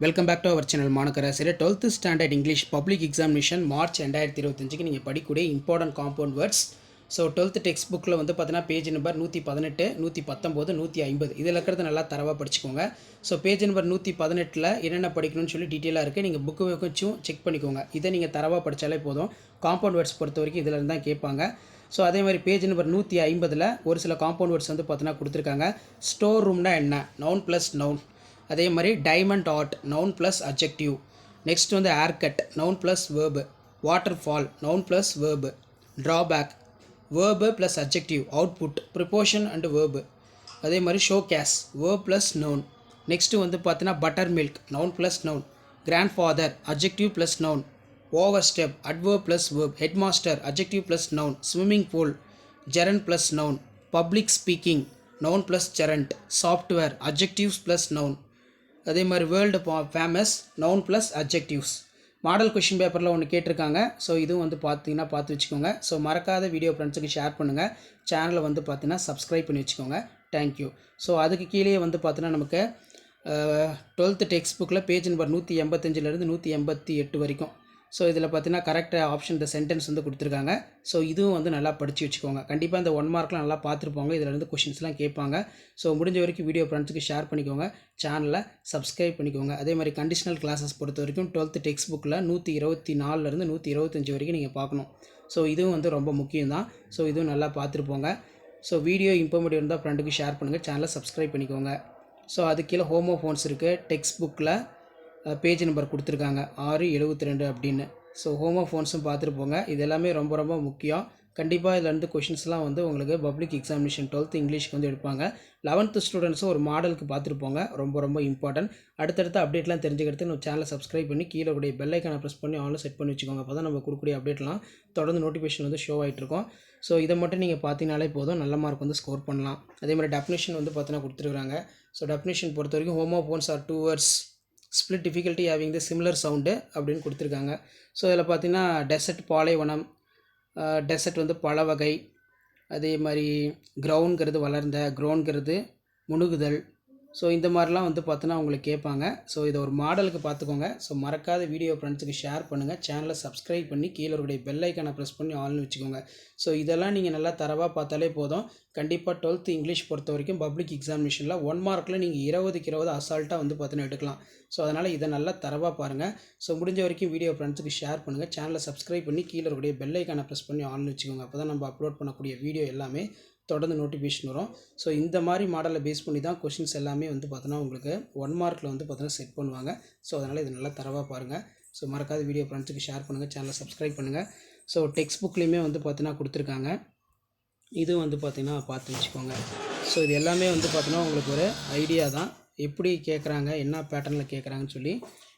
Welcome back to our channel மாணக்கராசிரியர் 12th standard English public examination March 2025க்கு நீங்கள் படிக்கூடிய important compound words. So 12th text புக்கில் வந்து பார்த்தீங்கன்னா பேஜ் நம்பர் 118, 119, 150 இதில் இருக்கிறது நல்லா தரவாக படிச்சுக்கோங்க. ஸோ பேஜ் நம்பர் 118ல் என்னென்ன படிக்கணும்னு சொல்லி டீட்டெயிலாக இருக்குது. நீங்கள் புக்கு வச்சும் செக் பண்ணிக்கோங்க. இதை நீங்கள் தரவாக படித்தாலே போதும். காம்பவுண்ட் வேர்ட்ஸ் பொறுத்த வரைக்கும் இதில் இருந்தால் கேட்பாங்க. ஸோ அதே மாதிரி பேஜ் நம்பர் 150ல் ஒரு சில காம்பவுண்ட் வேர்ட்ஸ் வந்து பார்த்தீங்கன்னா கொடுத்துருக்காங்க. ஸ்டோர் ரூம்னா என்ன? Noun plus noun. அதே மாதிரி diamond art noun plus adjective. Next வந்து air cut noun plus verb. Waterfall noun plus verb. Drawback verb plus adjective. Output preposition and verb. அதே மாதிரி showcase verb plus noun. Next வந்து பார்த்தீங்கன்னா buttermilk noun plus noun. Grandfather adjective plus noun. Overstep adverb plus verb. Headmaster adjective plus noun. Swimming pool gerund plus noun. Public speaking noun plus gerund. Software adjectives plus noun. அதே மாதிரி world famous noun plus adjectives. Model question பேப்பரில் ஒன்று கேட்டிருக்காங்க. So இதுவும் வந்து பார்த்தீங்கன்னா பார்த்து வச்சுக்கோங்க. ஸோ மறக்காத வீடியோ ஃப்ரெண்ட்ஸுக்கு ஷேர் பண்ணுங்கள். சேனலை வந்து பார்த்தீங்கன்னா சப்ஸ்கிரைப் பண்ணி வச்சுக்கோங்க. தேங்க்யூ. ஸோ அதுக்கு கீழே வந்து பார்த்தீங்கன்னா நமக்கு 12th டெக்ஸ்ட் புக்கில் பேஜ் நம்பர் 185லேருந்து 188 வரைக்கும். ஸோ இதில் பார்த்தீங்கன்னா கரெக்டாக ஆப்ஷன் இந்த சென்டென்ஸ் வந்து கொடுத்துருக்காங்க. ஸோ இதுவும் வந்து நல்லா படித்து வச்சுக்கோங்க. கண்டிப்பாக இந்த 1 மார்க்லாம் நல்லா பார்த்துருப்பாங்க. இதில் இருந்து கொஷின்ஸ்லாம் கேட்பாங்க. ஸோ முடிஞ்ச வரைக்கும் வீடியோ ஃப்ரெண்ட்ஸுக்கு ஷேர் பண்ணிக்கோங்க. சேனலை சப்ஸ்கிரைப் பண்ணிக்கோங்க. அதே மாதிரி கண்டிஷனல் கிளாஸஸ் பொறுத்த வரைக்கும் 12th டெக்ஸ்ட் புக்கில் 124லேருந்து 125 வரைக்கும் நீங்கள் பார்க்கணும். ஸோ இதுவும் வந்து ரொம்ப முக்கியம் தான். ஸோ இதுவும் நல்லா பார்த்துருப்போங்க. ஸோ வீடியோ இன்ஃபர்மேட்டிவ் இருந்தால் ஃப்ரெண்டுக்கு ஷேர் பண்ணுங்கள். சேனலை சப்ஸ்கிரைப் பண்ணிக்கோங்க. ஸோ அது கீழே ஹோமோஃபோன்ஸ் இருக்குது. டெக்ஸ்ட் புக்கில் பேஜ் நம்பர் கொடுத்துருக்காங்க 672 அப்படின்னு. ஸோ ஹோமோஃபோன்ஸும் பார்த்துட்டு போங்க. இது எல்லாமே ரொம்ப ரொம்ப முக்கியம். கண்டிப்பாக இதிலேருந்து கொஷின்ஸ்லாம் வந்து உங்களுக்கு பப்ளிக் எக்ஸாமினேஷன் 12th இங்கிலீஷ்க்கு வந்து எடுப்பாங்க. 11th ஸ்டூடெண்ட்ஸும் ஒரு மாடலுக்கு பார்த்துருப்போங்க. ரொம்ப ரொம்ப இம்பார்ட்டன்ட். அடுத்தடுத்த அப்டேட்லாம் தெரிஞ்சுக்கிறதுக்கு நம்ம சேனலை சப்ஸ்கிரைப் பண்ணி கீழே கூடிய பெல் ஐக்கானை ப்ரெஸ் பண்ணி ஆன்லைன் செட் பண்ணி வச்சுக்கோங்க. அப்போ தான் நம்ம கொடுக்கக்கூடிய அப்டேட்லாம் தொடர்ந்து நோட்டிஃபிகேஷன் வந்து ஷோ ஆகிட்ருக்கோம். ஸோ இதை மட்டும் நீங்கள் பார்த்தீங்கனாலே போதும், நல்ல மார்க் வந்து ஸ்கோர் பண்ணலாம். அதே மாதிரி டெஃபினேஷன் வந்து பார்த்தீங்கன்னா கொடுத்துருக்காங்க. ஸோ டெஃபினேஷன் பொறுத்த வரைக்கும் homophones are 2 words spelt differently having the similar sound அப்படின்னு கொடுத்துருக்காங்க. ஸோ இதில் பார்த்தீங்கன்னா டெசர்ட் பாலைவனம், டெசர்ட் வந்து பல வகை. அதே மாதிரி கிரவுண்ட்ங்கிறது வளர்ந்த, க்ரோன்ங்கிறது முணுகுதல். ஸோ இந்த மாதிரிலாம் வந்து பார்த்தோன்னா உங்களுக்கு கேட்பாங்க. ஸோ இதை ஒரு மாடலுக்கு பார்த்துக்கோங்க. ஸோ மறக்காத வீடியோ ஃப்ரெண்ட்ஸுக்கு ஷேர் பண்ணுங்கள். சேனலை சப்ஸ்கிரைப் பண்ணி கீழே ஒரு பெல் ஐக்கானை ப்ரெஸ் பண்ணி ஆல்னு வச்சுக்கோங்க. ஸோ இதெல்லாம் நீங்கள் நல்லா தரவாக பார்த்தாலே போதும். கண்டிப்பாக 12th இங்கிலீஷ் பொறுத்த வரைக்கும் பப்ளிக் எக்ஸாமினேஷனில் 1 மார்க்கில் நீங்கள் 20க்கு 20 அசால்ட்டாக வந்து பார்த்தீங்கன்னா எடுக்கலாம். ஸோ அதனால் இதை நல்லா தரவாக பாருங்கள். ஸோ முடிஞ்ச வரைக்கும் வீடியோ ஃப்ரெண்ட்ஸுக்கு ஷேர் பண்ணுங்கள். சேனலை சப்ஸ்கிரைப் பண்ணி கீழே ஒரு பெல் ஐக்கானை ப்ரெஸ் பண்ணி ஆல்னு வச்சுக்கோங்க. அப்போ தான் நம்ம அப்லோட் பண்ணக்கூடிய வீடியோ எல்லாமே தொடர்ந்து நோட்டிஃபிகேஷன் வரும். ஸோ இந்த மாதிரி மாடலை பேஸ் பண்ணி தான் கொஷின்ஸ் எல்லாமே வந்து பார்த்தோன்னா உங்களுக்கு 1 மார்க்கில் வந்து பார்த்தோன்னா செட் பண்ணுவாங்க. ஸோ அதனால் இது நல்லா தரவாக பாருங்கள். ஸோ மறக்காத வீடியோ ஃப்ரெண்ட்ஸுக்கு ஷேர் பண்ணுங்கள். சேனலை சப்ஸ்கிரைப் பண்ணுங்கள். ஸோ டெக்ஸ்ட் புக்லேயுமே வந்து பார்த்தீங்கன்னா கொடுத்துருக்காங்க. இது வந்து பார்த்திங்கன்னா பார்த்து வச்சுக்கோங்க. ஸோ இது எல்லாமே வந்து பார்த்தோன்னா உங்களுக்கு ஒரு ஐடியா தான், எப்படி கேட்குறாங்க, என்ன பேட்டர்னில் கேட்குறாங்கன்னு சொல்லி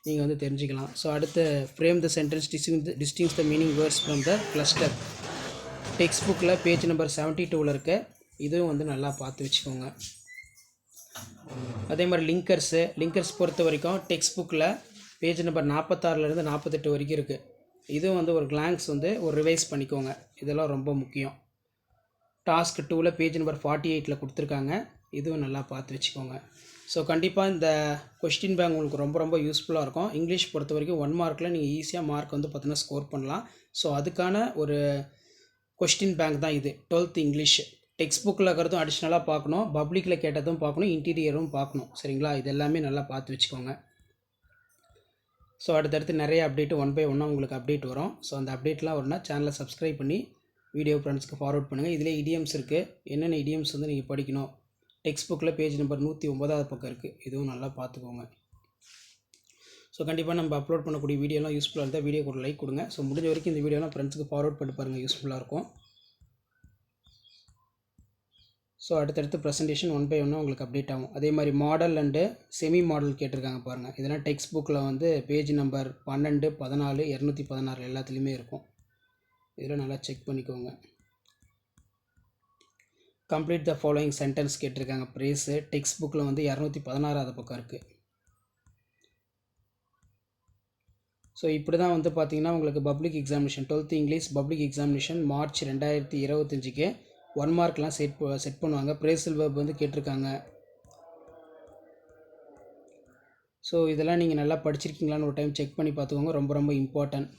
நீங்கள் வந்து தெரிஞ்சுக்கலாம். ஸோ அடுத்து frame the sentence டிஸ்டிங்ஸ் the meaning words from the cluster. Text புக்கில் பேஜ் நம்பர் 72ல் இருக்க. இதுவும் வந்து நல்லா பார்த்து வச்சுக்கோங்க. அதே மாதிரி லிங்கர்ஸ் பொறுத்த வரைக்கும் டெக்ஸ்ட் புக்கில் பேஜ் நம்பர் 46லேருந்து 48 வரைக்கும் இருக்குது. இதுவும் வந்து ஒரு கிளான்ஸ் வந்து ஒரு ரிவைஸ் பண்ணிக்கோங்க. இதெல்லாம் ரொம்ப முக்கியம். டாஸ்க் 2ல் பேஜ் நம்பர் 48ல் கொடுத்துருக்காங்க. இதுவும் நல்லா பார்த்து வச்சுக்கோங்க. ஸோ கண்டிப்பாக இந்த கொஸ்டின் பேங்க் உங்களுக்கு ரொம்ப ரொம்ப யூஸ்ஃபுல்லாக இருக்கும். இங்கிலீஷ் பொறுத்த வரைக்கும் 1 மார்க்கில் நீங்கள் ஈஸியாக மார்க் வந்து பார்த்தீங்கன்னா ஸ்கோர் பண்ணலாம். ஸோ அதுக்கான ஒரு கொஸ்டின் பேங்க் தான் இது 12th இங்கிலீஷ். டெக்ஸ்ட் புக்கில் இருக்கிறதும் அடிஷ்னலாக பார்க்கணும், பப்ளிக்கில் கேட்டதும் பார்க்கணும், இன்டீரியரும் பார்க்கணும். சரிங்களா? இது எல்லாமே நல்லா பார்த்து வச்சுக்கோங்க. ஸோ அடுத்தடுத்து நிறைய அப்டேட்டு 1 by 1 உங்களுக்கு அப்டேட் வரும். ஸோ அந்த அப்டேட்லாம் வரும்னா சேனலை சப்ஸ்கிரைப் பண்ணி வீடியோ ஃப்ரெண்ட்ஸ்க்கு ஃபார்வர்ட் பண்ணுங்கள். இதிலே இடியம்ஸ் இருக்குது. என்னென்ன இடியம்ஸ் வந்து நீங்கள் படிக்கணும், டெக்ஸ்ட் புக்கில் பேஜ் நம்பர் 109வது பக்கம் இருக்குது. இதுவும் நல்லா பார்த்துக்கோங்க. ஸோ கண்டிப்பாக நம்ம அப்லோட் பண்ணக்கூடிய வீடியோலாம் யூஸ்ஃபுல்லாக இருந்தால் வீடியோக்கு ஒரு லைக் கொடுங்க. ஸோ முடிஞ்ச வரைக்கும் இந்த வீடியோலாம் ஃப்ரெண்ட்ஸுக்கு ஃபார்வர்ட் பண்ணி பாருங்கள், யூஸ்ஃபுல்லாக இருக்கும். ஸோ அடுத்தடுத்து ப்ரெசன்டேஷன் 1 by 1 உங்களுக்கு அப்டேட் ஆகும். அதே மாதிரி மாடல் அண்டு செமி மாடல் கேட்டிருக்காங்க பாருங்கள். இதெல்லாம் டெக்ஸ்ட் புக்கில் வந்து பேஜ் நம்பர் 12, 14, 216 எல்லாத்துலேயுமே இருக்கும். இதில் நல்லா செக் பண்ணிக்கோங்க. கம்ப்ளீட் த ஃபாலோயிங் சென்டென்ஸ் கேட்டிருக்காங்க. ப்ரேஸு டெக்ஸ்ட் புக்கில் வந்து 216வது பக்கம் இருக்குது. ஸோ இப்படி தான் வந்து பார்த்திங்கன்னா உங்களுக்கு public examination 12th English public examination March 2025க்கு 1 மார்க்லாம் செட் பண்ணுவாங்க. பிரேசல் வெர்ப் வந்து கேட்டிருக்காங்க. ஸோ இதெல்லாம் நீங்கள் நல்லா படிச்சிருக்கீங்களான்னு ஒரு டைம் செக் பண்ணி பார்த்துக்கோங்க. ரொம்ப ரொம்ப இம்பார்ட்டன்ட்.